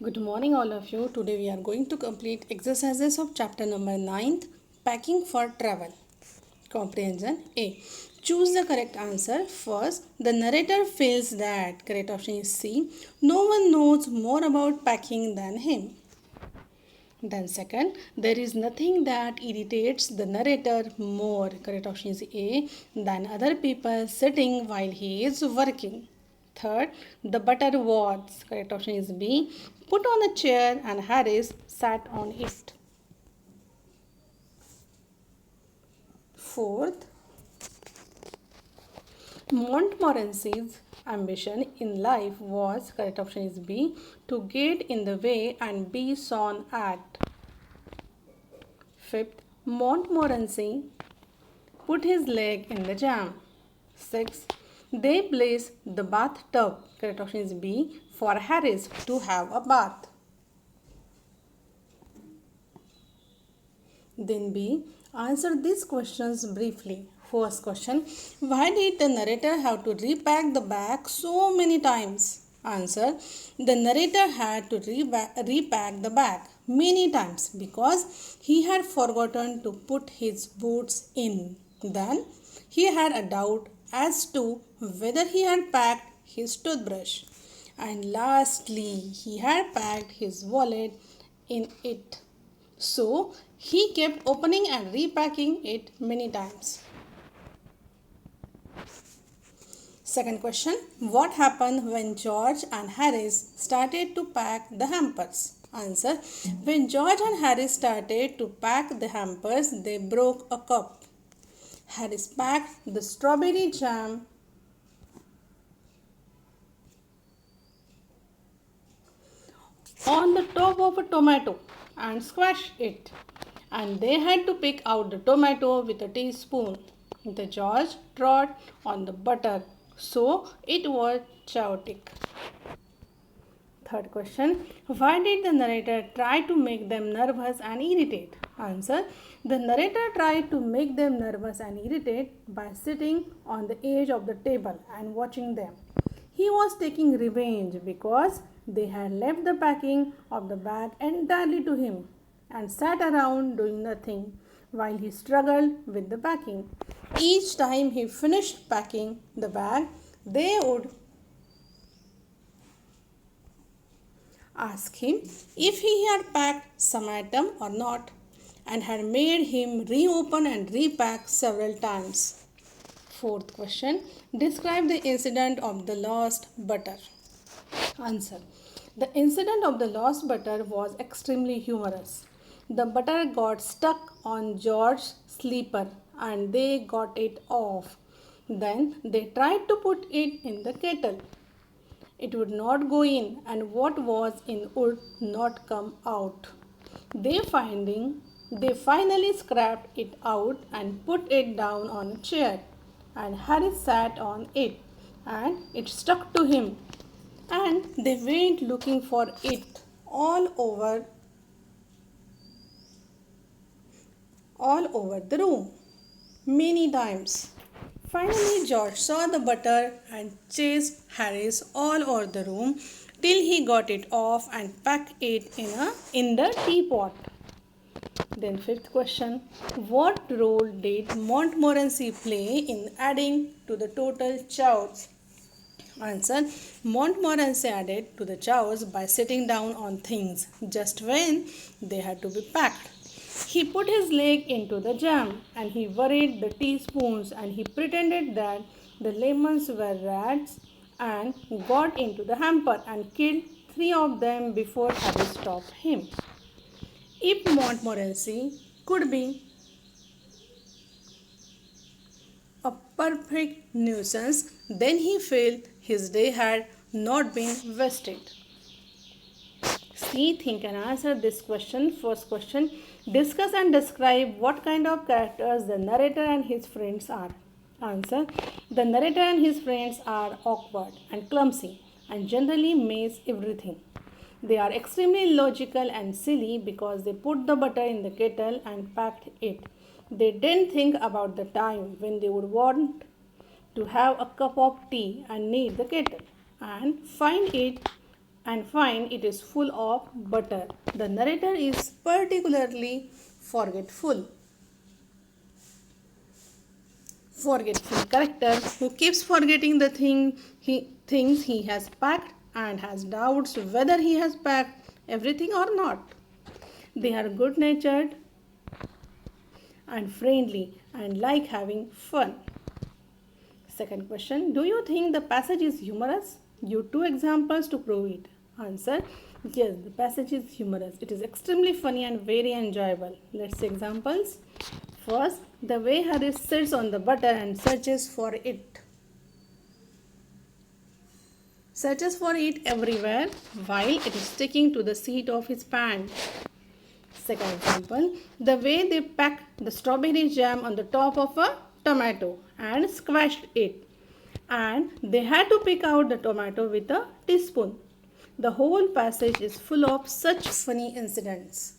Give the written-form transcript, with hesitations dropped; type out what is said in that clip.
Good morning, all of you. Today we are going to complete exercises of chapter number 9th, Packing for Travel. Comprehension A. Choose the correct answer. First, the narrator feels that, correct option is C, no one knows more about packing than him. Then second, there is nothing that irritates the narrator more, correct option is A, than other people sitting while he is working. Third, the butter was, correct option is B, put on a chair and Harris sat on it. Fourth, Montmorency's ambition in life was, correct option is B, to get in the way and be sawn at. Fifth, Montmorency put his leg in the jam. Sixth, they placed the bathtub, correct option is B, for Harris to have a bath. Then B, answer these questions briefly. First question, why did the narrator have to repack the bag so many times? Answer, the narrator had to repack the bag many times because he had forgotten to put his boots in. Then he had a doubt as to whether he had packed his toothbrush. And lastly, he had packed his wallet in it. So he kept opening and repacking it many times. Second question, what happened when George and Harris started to pack the hampers? Answer, when George and Harris started to pack the hampers, they broke a cup. Harris packed the strawberry jam on the top of a tomato and squashed it. And they had to pick out the tomato with a teaspoon. The George trod on the butter, so it was chaotic. Third question, why did the narrator try to make them nervous and irritate? Answer, the narrator tried to make them nervous and irritate by sitting on the edge of the table and watching them. He was taking revenge because they had left the packing of the bag entirely to him and sat around doing nothing while he struggled with the packing. Each time he finished packing the bag, they would ask him if he had packed some item or not and had made him reopen and repack several times. Fourth question, describe the incident of the lost butter. Answer, the incident of the lost butter was extremely humorous. The butter got stuck on George's slipper and they got it off. Then they tried to put it in the kettle. It would not go in, and what was in would not come out. They finally scraped it out and put it down on a chair, and Harris sat on it, and it stuck to him. And they went looking for it all over the room many times. Finally, George saw the butter and chased Harris all over the room till he got it off and packed it in the teapot. Then fifth question, what role did Montmorency play in adding to the total chaos? Answer, Montmorency added to the chaos by sitting down on things just when they had to be packed. He put his leg into the jam and he worried the teaspoons and he pretended that the lemons were rats and got into the hamper and killed three of them before Harry stopped him. If Montmorency could be a perfect nuisance, then he felt his day had not been wasted. See, think and answer this question. First question, discuss and describe what kind of characters the narrator and his friends are. Answer, the narrator and his friends are awkward and clumsy and generally miss everything. They are extremely logical and silly because they put the butter in the kettle and packed it. They didn't think about the time when they would want to have a cup of tea and need the kettle and find it and find it is full of butter. The narrator is particularly forgetful. Forgetful character who keeps forgetting the things he has packed and has doubts whether he has packed everything or not. They are good natured and friendly and like having fun. Second question, do you think the passage is humorous? Give two examples to prove it. Answer, yes, the passage is humorous. It is extremely funny and very enjoyable. Let's see examples. First, the way Harry sits on the butter and searches for it. Searches for it everywhere while it is sticking to the seat of his pants. Second example, the way they packed the strawberry jam on the top of a tomato and squashed it. And they had to pick out the tomato with a teaspoon. The whole passage is full of such funny incidents.